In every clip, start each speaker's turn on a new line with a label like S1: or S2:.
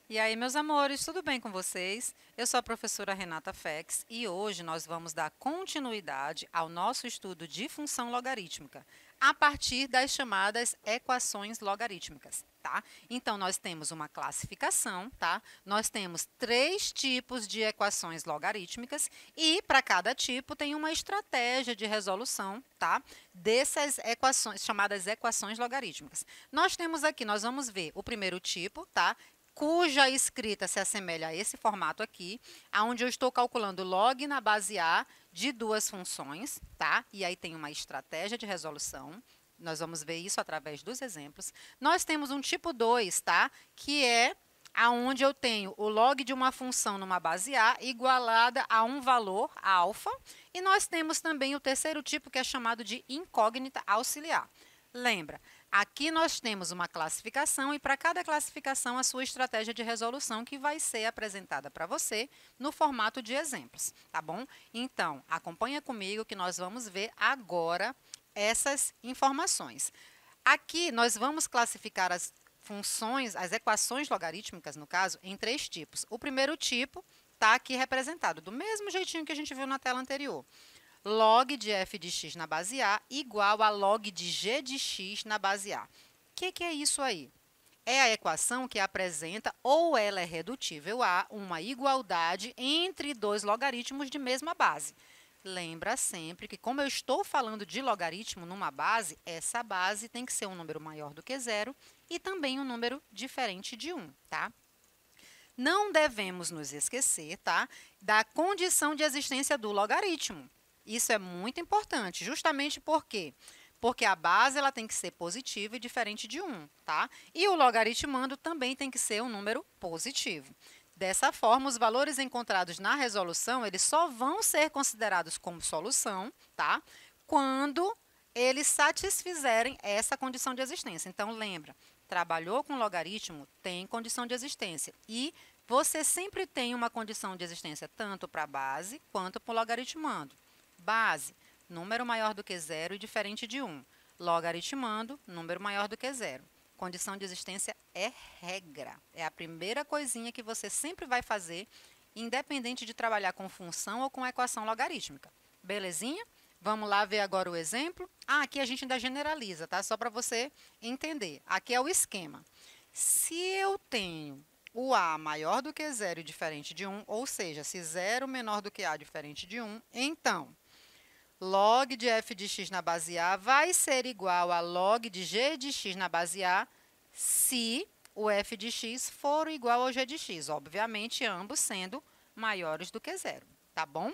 S1: E aí, meus amores, tudo bem com vocês? Eu sou a professora Renata Fex e hoje nós vamos dar continuidade ao nosso estudo de função logarítmica a partir das chamadas equações logarítmicas, tá? Então, nós temos uma classificação, tá? Nós temos 3 tipos de equações logarítmicas e para cada tipo tem uma estratégia de resolução, tá? Dessas equações, chamadas equações logarítmicas. Nós temos aqui, nós vamos ver o primeiro tipo, tá? Cuja escrita se assemelha a esse formato aqui, onde eu estou calculando log na base A de 2 funções, tá? E aí tem uma estratégia de resolução. Nós vamos ver isso através dos exemplos. Nós temos um tipo 2, tá? Que é aonde eu tenho o log de uma função numa base A igualada a um valor alfa. E nós temos também o terceiro tipo, que é chamado de incógnita auxiliar. Lembra? Aqui nós temos uma classificação e para cada classificação a sua estratégia de resolução que vai ser apresentada para você no formato de exemplos, tá bom? Então, acompanha comigo que nós vamos ver agora essas informações. Aqui nós vamos classificar as funções, as equações logarítmicas, no caso, em 3 tipos. O primeiro tipo está aqui representado, do mesmo jeitinho que a gente viu na tela anterior. Log de f de x na base A igual a log de g de x na base A. O que é isso aí? É a equação que apresenta ou ela é redutível a uma igualdade entre 2 logaritmos de mesma base. Lembra sempre que, como eu estou falando de logaritmo numa base, essa base tem que ser um número maior do que 0 e também um número diferente de 1, tá? Não devemos nos esquecer, tá, da condição de existência do logaritmo. Isso é muito importante, justamente porque a base ela tem que ser positiva e diferente de 1, tá? E o logaritmando também tem que ser um número positivo. Dessa forma, os valores encontrados na resolução, eles só vão ser considerados como solução, tá? Quando eles satisfizerem essa condição de existência. Então, lembra, trabalhou com logaritmo, tem condição de existência. E você sempre tem uma condição de existência tanto para a base quanto para o logaritmando. Base, número maior do que 0 e diferente de 1. Logaritmando, número maior do que 0. Condição de existência é regra. É a primeira coisinha que você sempre vai fazer, independente de trabalhar com função ou com equação logarítmica. Belezinha? Vamos lá ver agora o exemplo. Aqui a gente ainda generaliza, tá? Só para você entender. Aqui é o esquema. Se eu tenho o A maior do que 0 e diferente de 1, ou seja, se 0 menor do que A diferente de 1, então log de f de x na base A vai ser igual a log de g de x na base A se o f de x for igual ao g de x. Obviamente, ambos sendo maiores do que 0, tá bom?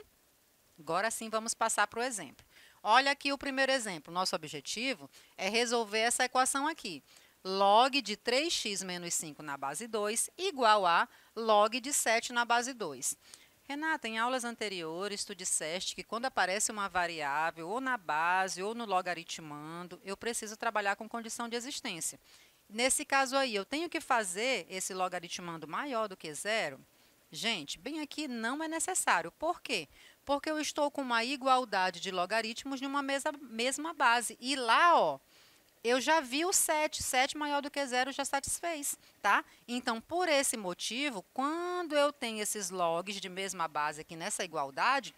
S1: Agora sim, vamos passar para o exemplo. Olha aqui o primeiro exemplo. Nosso objetivo é resolver essa equação aqui. Log de 3x menos 5 na base 2 igual a log de 7 na base 2. Renata, em aulas anteriores, tu disseste que quando aparece uma variável, ou na base, ou no logaritmando, eu preciso trabalhar com condição de existência. Nesse caso aí, eu tenho que fazer esse logaritmando maior do que 0? Gente, bem aqui não é necessário. Por quê? Porque eu estou com uma igualdade de logaritmos de uma mesma base. E lá, ó, eu já vi o 7, 7 maior do que 0 já satisfez, tá? Então, por esse motivo, quando eu tenho esses logs de mesma base aqui nessa igualdade,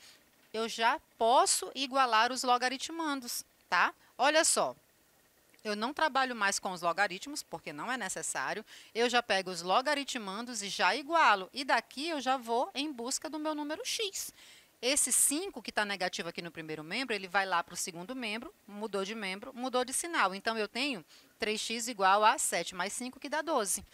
S1: eu já posso igualar os logaritmandos, tá? Olha só, eu não trabalho mais com os logaritmos, porque não é necessário. Eu já pego os logaritmandos e já igualo. E daqui eu já vou em busca do meu número x. Esse 5, que está negativo aqui no primeiro membro, ele vai lá para o segundo membro, mudou de sinal. Então, eu tenho 3x igual a 7 mais 5, que dá 12.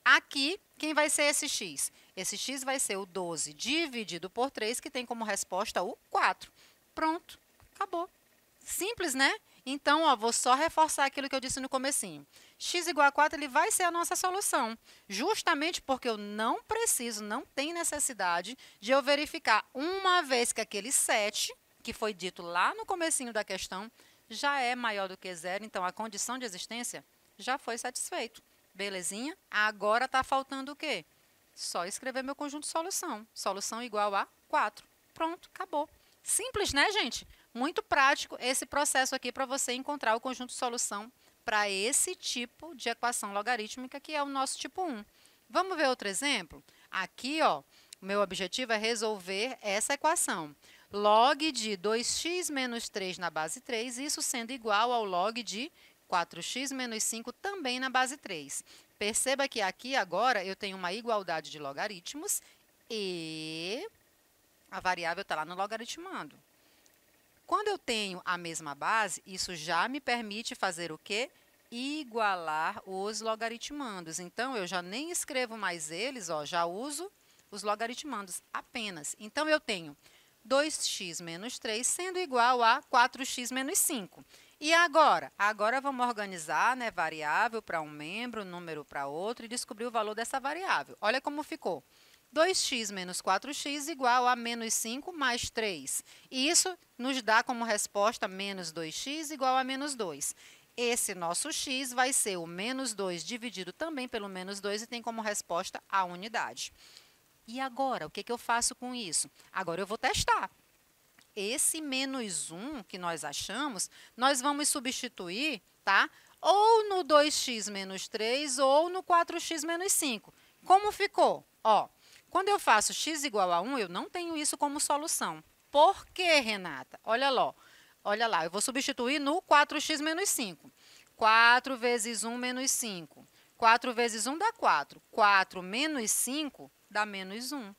S1: Aqui, quem vai ser esse x? Esse x vai ser o 12 dividido por 3, que tem como resposta o 4. Pronto, acabou. Simples, né? Então, ó, vou só reforçar aquilo que eu disse no comecinho. X igual a 4, ele vai ser a nossa solução. Justamente porque eu não preciso, não tem necessidade de eu verificar uma vez que aquele 7, que foi dito lá no comecinho da questão, já é maior do que 0. Então, a condição de existência já foi satisfeita. Belezinha? Agora está faltando o quê? Só escrever meu conjunto de solução. Solução igual a 4. Pronto, acabou. Simples, né, gente? Muito prático esse processo aqui para você encontrar o conjunto de solução para esse tipo de equação logarítmica, que é o nosso tipo 1. Vamos ver outro exemplo? Aqui, ó, o meu objetivo é resolver essa equação. Log de 2x menos 3 na base 3, isso sendo igual ao log de 4x menos 5 também na base 3. Perceba que aqui agora eu tenho uma igualdade de logaritmos e a variável está lá no logaritmando. Quando eu tenho a mesma base, isso já me permite fazer o quê? Igualar os logaritmandos. Então, eu já nem escrevo mais eles, ó, já uso os logaritmandos apenas. Então, eu tenho 2x menos 3 sendo igual a 4x menos 5. E agora? Agora, vamos organizar, né, variável para um membro, número para outro e descobrir o valor dessa variável. Olha como ficou. 2x menos 4x igual a menos 5 mais 3. E isso nos dá como resposta menos 2x igual a menos 2. Esse nosso x vai ser o menos 2 dividido também pelo menos 2 e tem como resposta a unidade. E agora, o que eu faço com isso? Agora eu vou testar. Esse menos 1 que nós achamos, nós vamos substituir, tá? Ou no 2x menos 3 ou no 4x menos 5. Como ficou? Ó, quando eu faço x igual a 1, eu não tenho isso como solução. Por quê, Renata? Olha lá, eu vou substituir no 4x menos 5. 4 vezes 1 menos 5. 4 vezes 1 dá 4. 4 menos 5 dá menos 1.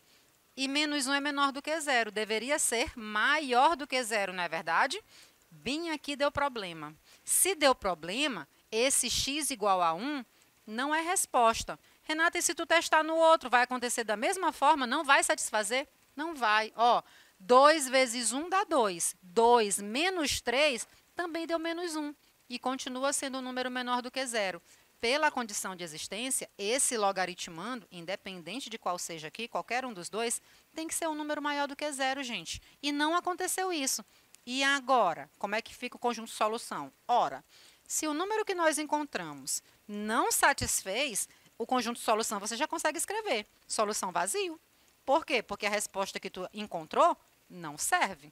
S1: E menos 1 é menor do que 0. Deveria ser maior do que 0, não é verdade? Bem aqui deu problema. Se deu problema, esse x igual a 1 não é resposta. Renata, e se tu testar no outro, vai acontecer da mesma forma? Não vai satisfazer? Não vai. Ó, 2 vezes 1 dá 2. 2 menos 3 também deu menos 1. E continua sendo um número menor do que 0. Pela condição de existência, esse logaritmando, independente de qual seja aqui, qualquer um dos dois, tem que ser um número maior do que 0, gente. E não aconteceu isso. E agora, como é que fica o conjunto de solução? Ora, se o número que nós encontramos não satisfez, o conjunto de solução você já consegue escrever. Solução vazio. Por quê? Porque a resposta que tu encontrou não serve.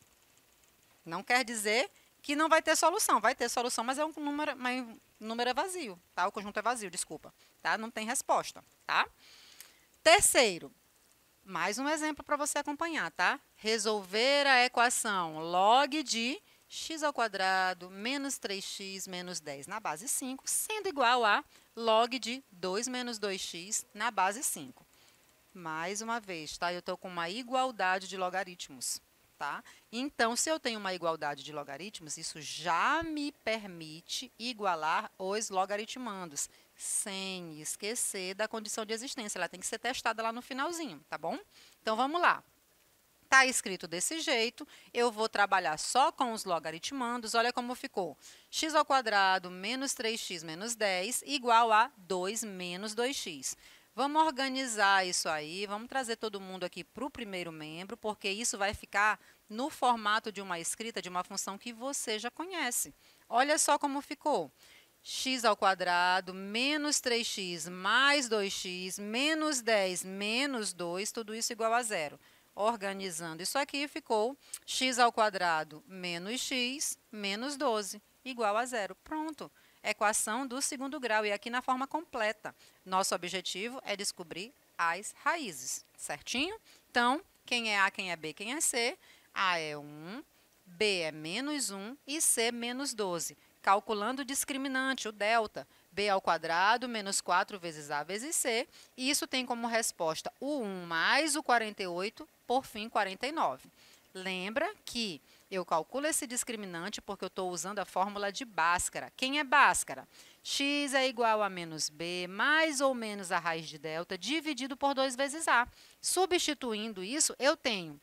S1: Não quer dizer que não vai ter solução. Vai ter solução, mas o número é vazio, tá? O conjunto é vazio, desculpa, tá? Não tem resposta, tá? Terceiro, mais um exemplo para você acompanhar, tá? Resolver a equação log de x ao quadrado menos 3x menos 10 na base 5, sendo igual a log de 2 menos 2x na base 5. Mais uma vez, tá? Eu estou com uma igualdade de logaritmos, tá? Então, se eu tenho uma igualdade de logaritmos, isso já me permite igualar os logaritmandos, sem esquecer da condição de existência. Ela tem que ser testada lá no finalzinho, tá bom? Então, vamos lá. Está escrito desse jeito, eu vou trabalhar só com os logaritmandos. Olha como ficou. X ao quadrado menos 3x menos 10 igual a 2 menos 2x. Vamos organizar isso aí, vamos trazer todo mundo aqui para o primeiro membro, porque isso vai ficar no formato de uma escrita de uma função que você já conhece. Olha só como ficou. X ao quadrado menos 3x mais 2x menos 10 menos 2, tudo isso igual a 0. Organizando isso aqui, ficou x ao quadrado menos x menos 12, igual a 0. Pronto. Equação do segundo grau. E aqui na forma completa. Nosso objetivo é descobrir as raízes, certinho? Então, quem é A, quem é B, quem é C? A é 1, B é menos 1 e C menos 12. Calculando o discriminante, o delta. B ao quadrado menos 4 vezes A vezes C. E isso tem como resposta o 1 mais o 48, por fim, 49. Lembra que eu calculo esse discriminante porque eu estou usando a fórmula de Bhaskara. Quem é Bhaskara? X é igual a menos B mais ou menos a raiz de delta dividido por 2 vezes A. Substituindo isso, eu tenho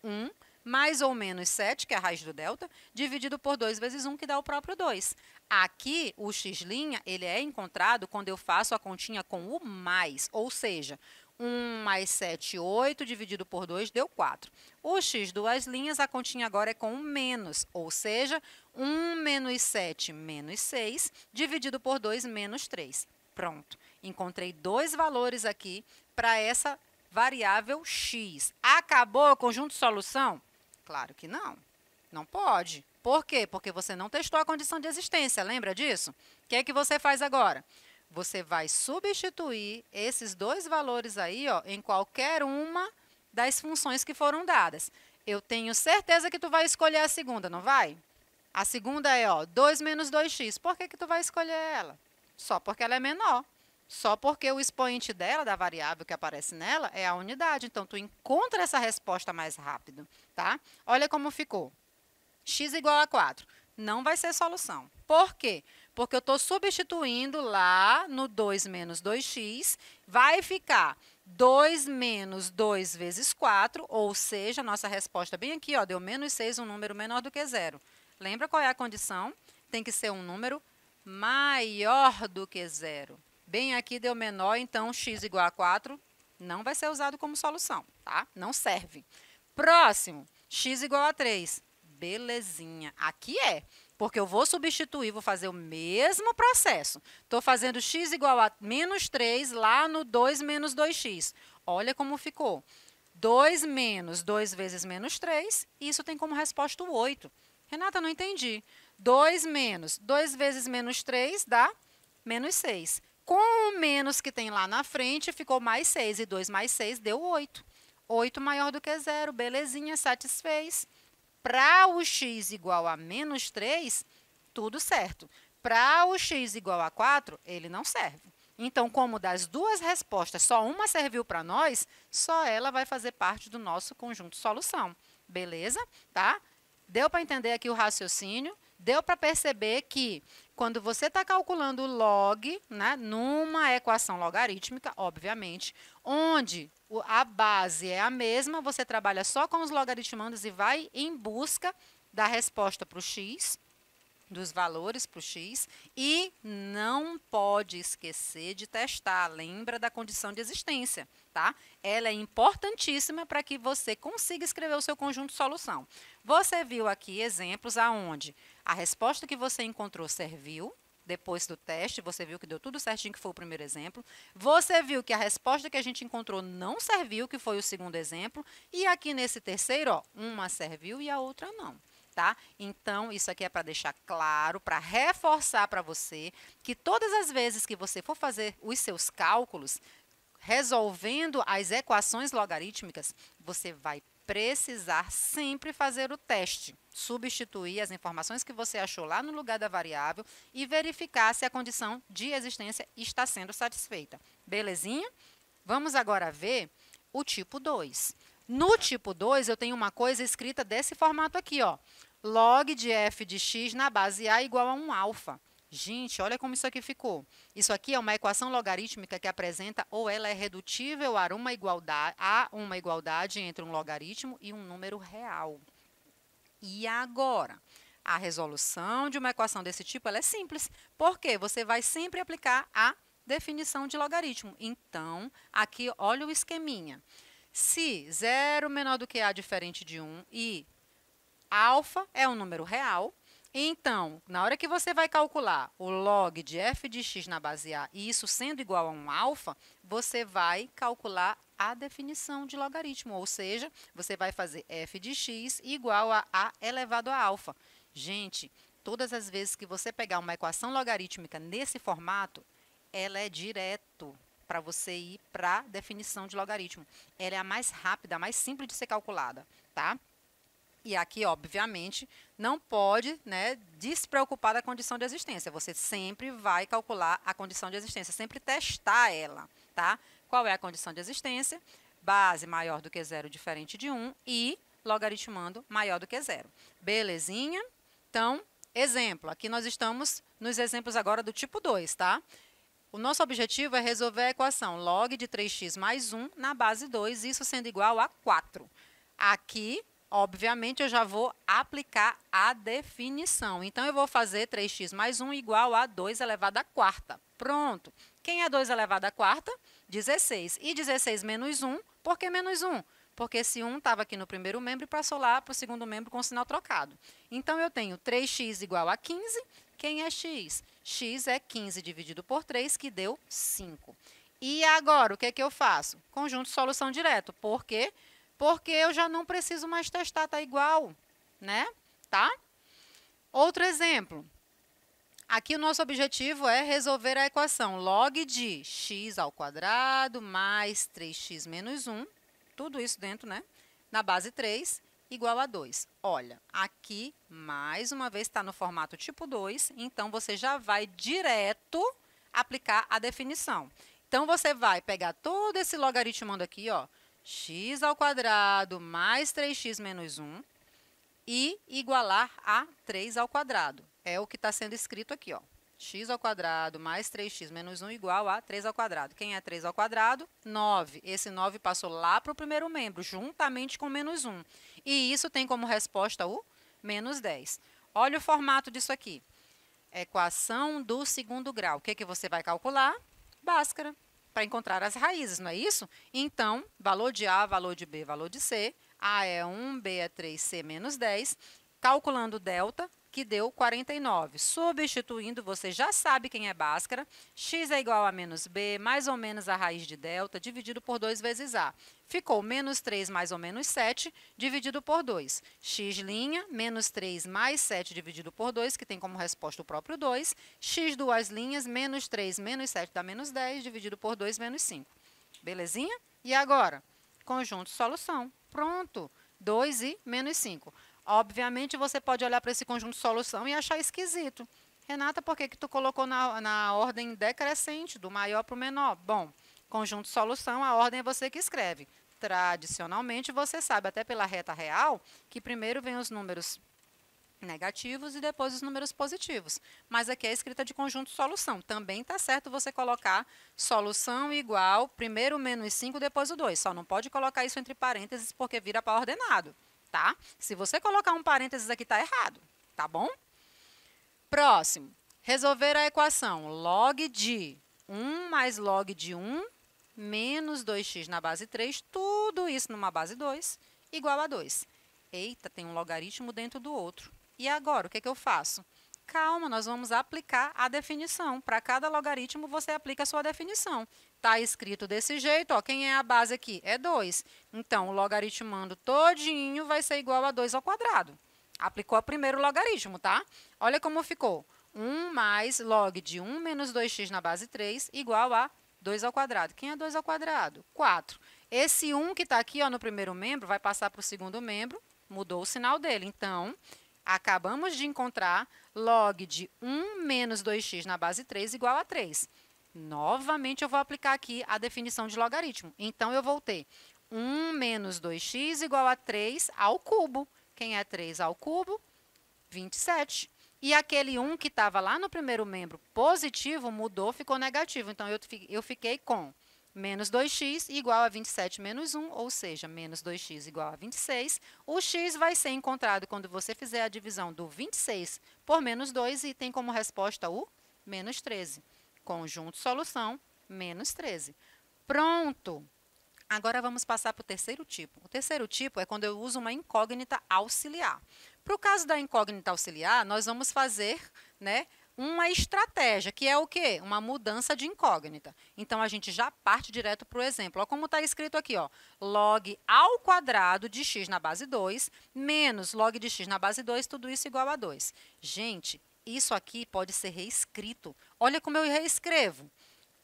S1: 1 mais ou menos 7, que é a raiz do delta, dividido por 2 vezes 1, que dá o próprio 2. Aqui, o x', ele é encontrado quando eu faço a continha com o mais, ou seja, 1 mais 7, 8, dividido por 2, deu 4. O x duas linhas, a continha agora é com o menos, ou seja, 1 menos 7 menos 6, dividido por 2, menos 3. Pronto. Encontrei dois valores aqui para essa variável x. Acabou o conjunto de solução? Claro que não. Não pode. Por quê? Porque você não testou a condição de existência. Lembra disso? O que é que você faz agora? Você vai substituir esses dois valores aí, ó, em qualquer uma das funções que foram dadas. Eu tenho certeza que tu vai escolher a segunda, não vai? A segunda é, ó, 2 menos 2x. Por que tu vai escolher ela? Só porque ela é menor. Só porque o expoente dela, da variável que aparece nela, é a unidade. Então, tu encontra essa resposta mais rápido, tá? Olha como ficou. X igual a 4. Não vai ser solução. Por quê? Porque eu estou substituindo lá no 2 menos 2x, vai ficar 2 menos 2 vezes 4, ou seja, nossa resposta bem aqui, ó, deu menos 6, um número menor do que zero. Lembra qual é a condição? Tem que ser um número maior do que zero. Bem aqui deu menor, então x igual a 4 não vai ser usado como solução, tá? Não serve. Próximo, x igual a 3. Belezinha. Aqui é, porque eu vou substituir, vou fazer o mesmo processo. Estou fazendo x igual a menos 3 lá no 2 menos 2x. Olha como ficou. 2 menos 2 vezes menos 3, isso tem como resposta o 8. Renata, não entendi. 2 menos 2 vezes menos 3 dá menos 6. Com o menos que tem lá na frente, ficou mais 6. E 2 mais 6 deu 8. 8 maior do que zero. Belezinha, satisfez. Para o x igual a menos 3, tudo certo. Para o x igual a 4, ele não serve. Então, como das duas respostas, só uma serviu para nós, só ela vai fazer parte do nosso conjunto solução. Beleza? Tá? Deu para entender aqui o raciocínio? Deu para perceber que quando você está calculando o log, né, numa equação logarítmica, obviamente, onde a base é a mesma, você trabalha só com os logaritmandos e vai em busca da resposta para o x, dos valores para o x, e não pode esquecer de testar, lembra da condição de existência, tá? Ela é importantíssima para que você consiga escrever o seu conjunto de solução. Você viu aqui exemplos aonde a resposta que você encontrou serviu, depois do teste, você viu que deu tudo certinho, que foi o primeiro exemplo. Você viu que a resposta que a gente encontrou não serviu, que foi o segundo exemplo. E aqui nesse terceiro, ó, uma serviu e a outra não. Tá? Então, isso aqui é para deixar claro, para reforçar para você que todas as vezes que você for fazer os seus cálculos, resolvendo as equações logarítmicas, você vai precisar sempre fazer o teste, substituir as informações que você achou lá no lugar da variável e verificar se a condição de existência está sendo satisfeita. Belezinha? Vamos agora ver o tipo 2. No tipo 2, eu tenho uma coisa escrita desse formato aqui, ó. Log de f de x na base a igual a 1 alfa. Gente, olha como isso aqui ficou. Isso aqui é uma equação logarítmica que apresenta ou ela é redutível a uma igualdade entre um logaritmo e um número real. E agora? A resolução de uma equação desse tipo ela é simples, porque você vai sempre aplicar a definição de logaritmo. Então, aqui, olha o esqueminha. Se 0 menor do que a diferente de 1 e alfa é um número real, então, na hora que você vai calcular o log de f de x na base a, e isso sendo igual a 1 alfa, você vai calcular a definição de logaritmo, ou seja, você vai fazer f de x igual a elevado a alfa. Gente, todas as vezes que você pegar uma equação logarítmica nesse formato, ela é direto para você ir para a definição de logaritmo. Ela é a mais rápida, a mais simples de ser calculada, tá? E aqui, obviamente, não pode, né, despreocupar da condição de existência. Você sempre vai calcular a condição de existência, sempre testar ela, tá? Qual é a condição de existência? Base maior do que zero, diferente de 1, e logaritmando maior do que zero. Belezinha? Então, exemplo. Aqui nós estamos nos exemplos agora do tipo 2, tá? O nosso objetivo é resolver a equação log de 3x mais 1 na base 2, isso sendo igual a 4. Aqui, obviamente, eu já vou aplicar a definição. Então, eu vou fazer 3x mais 1 igual a 2 elevado à quarta. Pronto. Quem é 2 elevado à quarta? 16. E 16 menos 1, por que menos 1? Porque esse 1 estava aqui no primeiro membro e passou lá para o segundo membro com o sinal trocado. Então, eu tenho 3x igual a 15. Quem é x? X é 15 dividido por 3, que deu 5. E agora, o que é que eu faço? Conjunto de solução direto. Por quê? Porque eu já não preciso mais testar, tá igual, né? Tá? Outro exemplo. Aqui o nosso objetivo é resolver a equação log de x ao quadrado mais 3x menos 1, tudo isso dentro, né? Na base 3, igual a 2. Olha, aqui, mais uma vez, está no formato tipo 2, então você já vai direto aplicar a definição. Então, você vai pegar todo esse logaritmando aqui, ó, x ao quadrado mais 3x menos 1, e igualar a 3 ao quadrado. É o que está sendo escrito aqui, ó. X ao quadrado mais 3x menos 1 igual a 3 ao quadrado. Quem é 3 ao quadrado? 9. Esse 9 passou lá para o primeiro membro, juntamente com menos 1. E isso tem como resposta o menos 10. Olha o formato disso aqui. Equação do segundo grau. O que você vai calcular? Bhaskara, para encontrar as raízes, não é isso? Então, valor de A, valor de B, valor de C. A é 1, B é 3, C menos 10. Calculando o delta, que deu 49. Substituindo, você já sabe quem é Bhaskara. X é igual a menos B, mais ou menos a raiz de delta, dividido por 2 vezes A. Ficou menos 3 mais ou menos 7, dividido por 2. X', menos 3 mais 7 dividido por 2, que tem como resposta o próprio 2. X duas linhas, menos 3 menos 7 dá menos 10, dividido por 2 menos 5. Belezinha? E agora? Conjunto solução. Pronto. 2 e menos 5. Obviamente, você pode olhar para esse conjunto de solução e achar esquisito. Renata, por que tu colocou na ordem decrescente, do maior para o menor? Bom, conjunto de solução, a ordem é você que escreve. Tradicionalmente, você sabe, até pela reta real, que primeiro vem os números negativos e depois os números positivos. Mas aqui é escrita de conjunto de solução. Também está certo você colocar solução igual, primeiro menos 5, depois o 2. Só não pode colocar isso entre parênteses porque vira para ordenado, tá? Se você colocar um parênteses aqui, está errado, tá bom? Próximo. Resolver a equação log de 1 mais log de 1 menos 2x na base 3, tudo isso numa base 2, igual a 2. Eita, tem um logaritmo dentro do outro. E agora, o que eu faço? Calma, nós vamos aplicar a definição. Para cada logaritmo, você aplica a sua definição. Está escrito desse jeito, ó, quem é a base aqui? É 2. Então, o logaritmando todinho vai ser igual a 2 ao quadrado. Aplicou o primeiro logaritmo, tá? Olha como ficou. 1 mais log de 1 menos 2x na base 3 igual a 2 ao quadrado. Quem é 2 ao quadrado? 4. Esse 1 que está aqui ó, no primeiro membro vai passar para o segundo membro, mudou o sinal dele. Então, acabamos de encontrar log de 1 menos 2x na base 3 igual a 3. Novamente, eu vou aplicar aqui a definição de logaritmo. Então, eu vou ter 1 menos 2x igual a 3 ao cubo. Quem é 3 ao cubo? 27. E aquele 1 que estava lá no primeiro membro positivo mudou, ficou negativo. Então, eu fiquei com menos 2x igual a 27 menos 1, ou seja, menos 2x igual a 26. O x vai ser encontrado quando você fizer a divisão do 26 por menos 2 e tem como resposta o menos 13. Conjunto solução, menos 13. Pronto! Agora, vamos passar para o terceiro tipo. O terceiro tipo é quando eu uso uma incógnita auxiliar. Para o caso da incógnita auxiliar, nós vamos fazer, né, uma estratégia, que é o quê? Uma mudança de incógnita. Então, a gente já parte direto para o exemplo. Olha como está escrito aqui, ó, log ao quadrado de x na base 2 menos log de x na base 2, tudo isso igual a 2. Gente, isso aqui pode ser reescrito. Olha como eu reescrevo.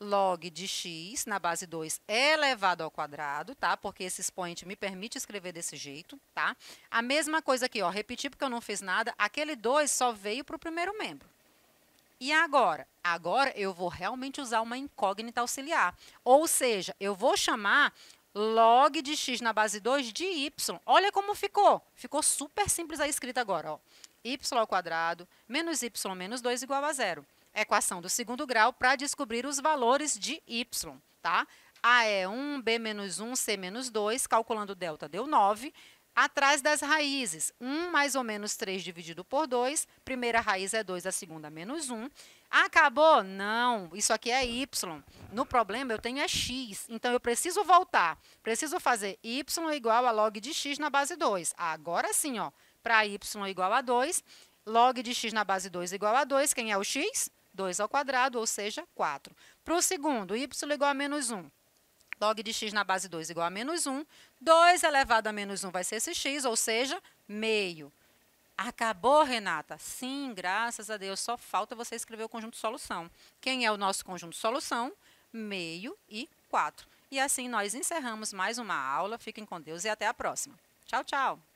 S1: Log de x na base 2 elevado ao quadrado, tá? Porque esse expoente me permite escrever desse jeito, tá? A mesma coisa aqui, ó, repetir porque eu não fiz nada, aquele 2 só veio para o primeiro membro. E agora? Agora eu vou realmente usar uma incógnita auxiliar. Ou seja, eu vou chamar log de x na base 2 de y. Olha como ficou. Ficou super simples a escrita agora, ó. Y ao quadrado menos y menos 2 igual a 0. Equação do segundo grau para descobrir os valores de y, tá? A é 1, B menos 1, C menos 2, calculando o delta deu 9. Atrás das raízes, 1 mais ou menos 3 dividido por 2, primeira raiz é 2, a segunda menos 1. Acabou? Não, isso aqui é y. No problema, eu tenho é x, então eu preciso voltar. Preciso fazer y igual a log de x na base 2. Agora sim, ó, para y igual a 2, log de x na base 2 igual a 2, quem é o x? 2 ao quadrado, ou seja, 4. Para o segundo, y igual a menos 1. Log de x na base 2 igual a menos 1. 2 elevado a menos 1 vai ser esse x, ou seja, meio. Acabou, Renata? Sim, graças a Deus. Só falta você escrever o conjunto de solução. Quem é o nosso conjunto de solução? Meio e 4. E assim nós encerramos mais uma aula. Fiquem com Deus e até a próxima. Tchau, tchau.